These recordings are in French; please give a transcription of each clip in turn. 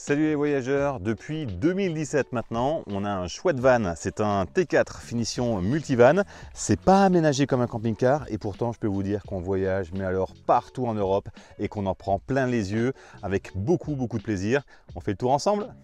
Salut les voyageurs, depuis 2017 maintenant, on a un chouette van, c'est un T4 finition multivan, c'est pas aménagé comme un camping-car et pourtant je peux vous dire qu'on voyage mais alors partout en Europe et qu'on en prend plein les yeux avec beaucoup de plaisir. On fait le tour ensemble ?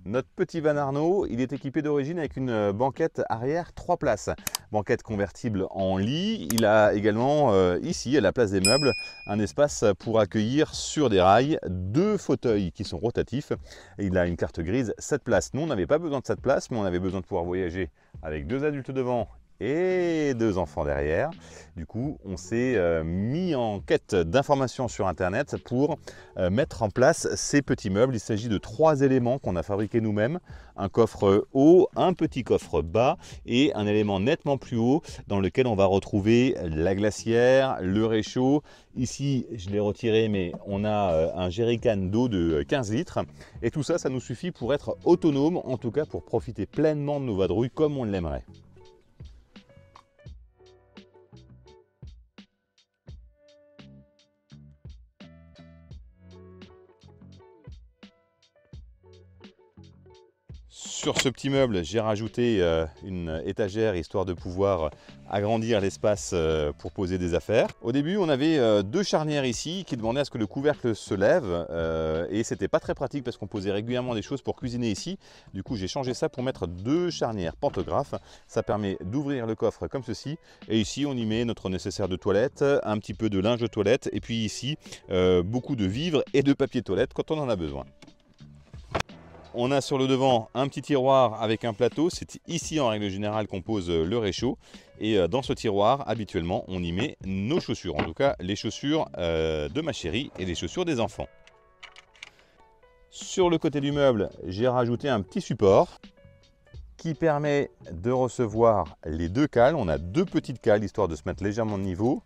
Notre petit van Arnaud, il est équipé d'origine avec une banquette arrière 3 places. Banquette convertible en lit. Il a également ici, à la place des meubles, un espace pour accueillir sur des rails 2 fauteuils qui sont rotatifs. Et il a une carte grise 7 places. Nous, on n'avait pas besoin de 7 places, mais on avait besoin de pouvoir voyager avec 2 adultes devant et 2 enfants derrière. Du coup, on s'est mis en quête d'informations sur Internet pour mettre en place ces petits meubles. Il s'agit de 3 éléments qu'on a fabriqués nous-mêmes. Un coffre haut, un petit coffre bas et un élément nettement plus haut dans lequel on va retrouver la glacière, le réchaud. Ici, je l'ai retiré, mais on a un jerrycan d'eau de 15 litres. Et tout ça, ça nous suffit pour être autonome, en tout cas pour profiter pleinement de nos vadrouilles comme on l'aimerait. Sur ce petit meuble, j'ai rajouté une étagère histoire de pouvoir agrandir l'espace pour poser des affaires. Au début, on avait 2 charnières ici qui demandaient à ce que le couvercle se lève et c'était pas très pratique parce qu'on posait régulièrement des choses pour cuisiner ici. Du coup, j'ai changé ça pour mettre 2 charnières pantographes. Ça permet d'ouvrir le coffre comme ceci et ici, on y met notre nécessaire de toilette, un petit peu de linge de toilette et puis ici, beaucoup de vivres et de papier toilette quand on en a besoin. On a sur le devant un petit tiroir avec un plateau. C'est ici en règle générale qu'on pose le réchaud. Et dans ce tiroir, habituellement, on y met nos chaussures. En tout cas, les chaussures de ma chérie et les chaussures des enfants. Sur le côté du meuble, j'ai rajouté un petit support qui permet de recevoir les 2 cales. On a 2 petites cales histoire de se mettre légèrement de niveau.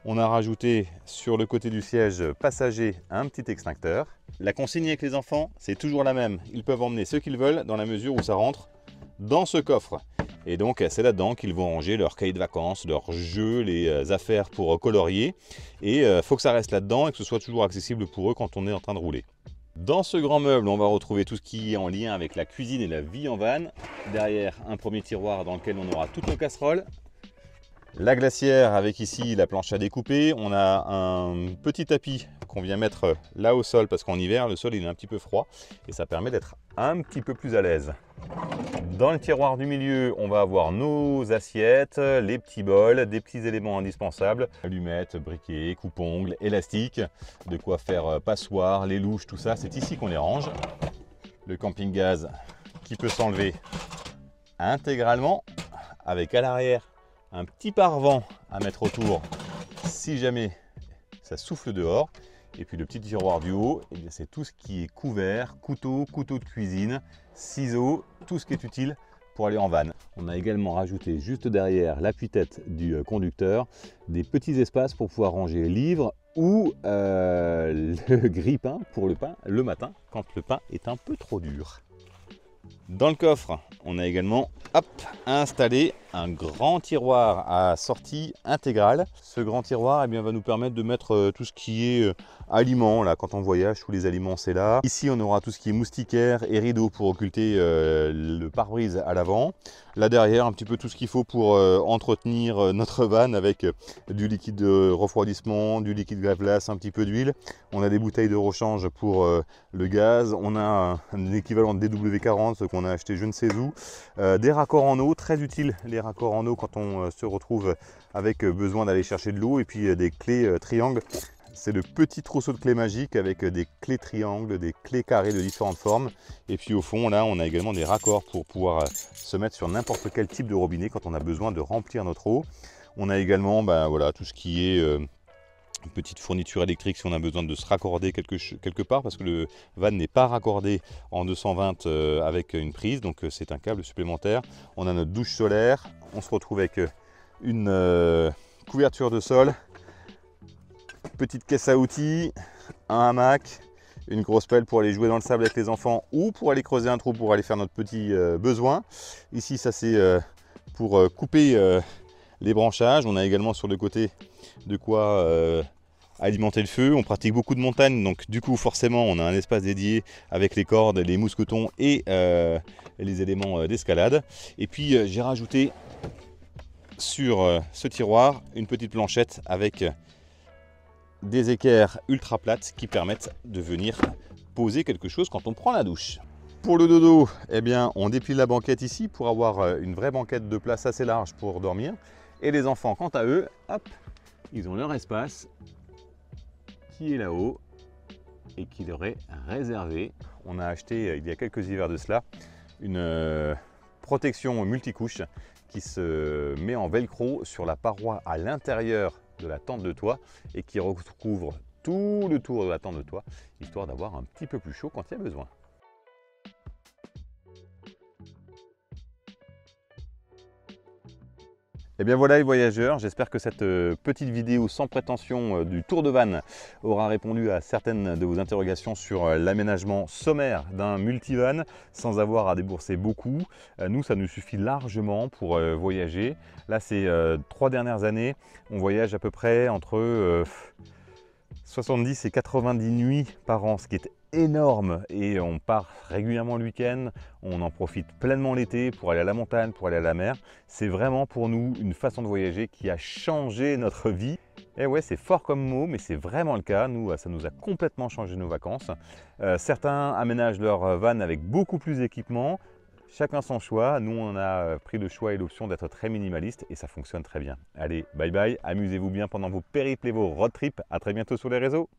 On a rajouté sur le côté du siège passager un petit extincteur. La consigne avec les enfants, c'est toujours la même. Ils peuvent emmener ce qu'ils veulent dans la mesure où ça rentre dans ce coffre. Et donc c'est là-dedans qu'ils vont ranger leurs cahiers de vacances, leurs jeux, les affaires pour colorier. Et il faut que ça reste là-dedans et que ce soit toujours accessible pour eux quand on est en train de rouler. Dans ce grand meuble, on va retrouver tout ce qui est en lien avec la cuisine et la vie en van. Derrière, un premier tiroir dans lequel on aura toutes nos casseroles. La glacière avec ici la planche à découper. On a un petit tapis qu'on vient mettre là au sol parce qu'en hiver le sol il est un petit peu froid et ça permet d'être un petit peu plus à l'aise. Dans le tiroir du milieu, on va avoir nos assiettes, les petits bols, des petits éléments indispensables, allumettes, briquets, coupe-ongles, élastiques, de quoi faire passoire, les louches, tout ça, c'est ici qu'on les range. Le camping-gaz qui peut s'enlever intégralement avec à l'arrière un petit pare-vent à mettre autour si jamais ça souffle dehors. Et puis le petit tiroir du haut, eh bien c'est tout ce qui est couvert, couteau de cuisine, ciseaux, tout ce qui est utile pour aller en van. On a également rajouté juste derrière l'appui-tête du conducteur des petits espaces pour pouvoir ranger livres ou le grille-pain pour le pain le matin quand le pain est un peu trop dur. Dans le coffre, on a également installé un grand tiroir à sortie intégrale. Ce grand tiroir va nous permettre de mettre tout ce qui est aliments. Là, quand on voyage, tous les aliments, c'est là. Ici, on aura tout ce qui est moustiquaire et rideaux pour occulter le pare-brise à l'avant. Là derrière, un petit peu tout ce qu'il faut pour entretenir notre van avec du liquide de refroidissement, du liquide glace, un petit peu d'huile. On a des bouteilles de rechange pour le gaz. On a un équivalent de DW40 qu'on a acheté je ne sais où. Des raccords en eau, très utiles les raccords en eau quand on se retrouve avec besoin d'aller chercher de l'eau. Et puis des clés triangles. C'est le petit trousseau de clés magiques avec des clés triangles, des clés carrées de différentes formes. Et puis au fond, là, on a également des raccords pour pouvoir se mettre sur n'importe quel type de robinet quand on a besoin de remplir notre eau. On a également voilà, tout ce qui est petite fourniture électrique si on a besoin de se raccorder quelque part parce que le van n'est pas raccordé en 220 avec une prise, donc c'est un câble supplémentaire. On a notre douche solaire, on se retrouve avec une couverture de sol, petite caisse à outils, un hamac, une grosse pelle pour aller jouer dans le sable avec les enfants ou pour aller creuser un trou pour aller faire notre petit besoin. Ici, ça c'est pour couper les branchages. On a également sur le côté de quoi alimenter le feu. On pratique beaucoup de montagne, donc du coup forcément on a un espace dédié avec les cordes, les mousquetons et les éléments d'escalade. Et puis j'ai rajouté sur ce tiroir une petite planchette avec des équerres ultra plates qui permettent de venir poser quelque chose quand on prend la douche. Pour le dodo, eh bien, on déplie la banquette ici pour avoir une vraie banquette de place assez large pour dormir. Et les enfants, quant à eux, hop, ils ont leur espace qui est là-haut et qui leur est réservé. On a acheté il y a quelques hivers de cela une protection multicouche qui se met en velcro sur la paroi à l'intérieur de la tente de toit et qui recouvre tout le tour de la tente de toit, histoire d'avoir un petit peu plus chaud quand il y a besoin. Et bien voilà les voyageurs, j'espère que cette petite vidéo sans prétention du tour de van aura répondu à certaines de vos interrogations sur l'aménagement sommaire d'un multivan sans avoir à débourser beaucoup. Nous, ça nous suffit largement pour voyager. Là, ces 3 dernières années, on voyage à peu près entre 70 et 90 nuits par an, ce qui est énorme, et on part régulièrement le week-end, on en profite pleinement l'été pour aller à la montagne, pour aller à la mer. C'est vraiment pour nous une façon de voyager qui a changé notre vie. Et ouais, c'est fort comme mot, mais c'est vraiment le cas. Nous, ça nous a complètement changé nos vacances. Certains aménagent leur van avec beaucoup plus d'équipement. Chacun son choix. Nous, on a pris le choix et l'option d'être très minimaliste et ça fonctionne très bien. Allez, bye bye, amusez-vous bien pendant vos périples et vos road trips. À très bientôt sur les réseaux.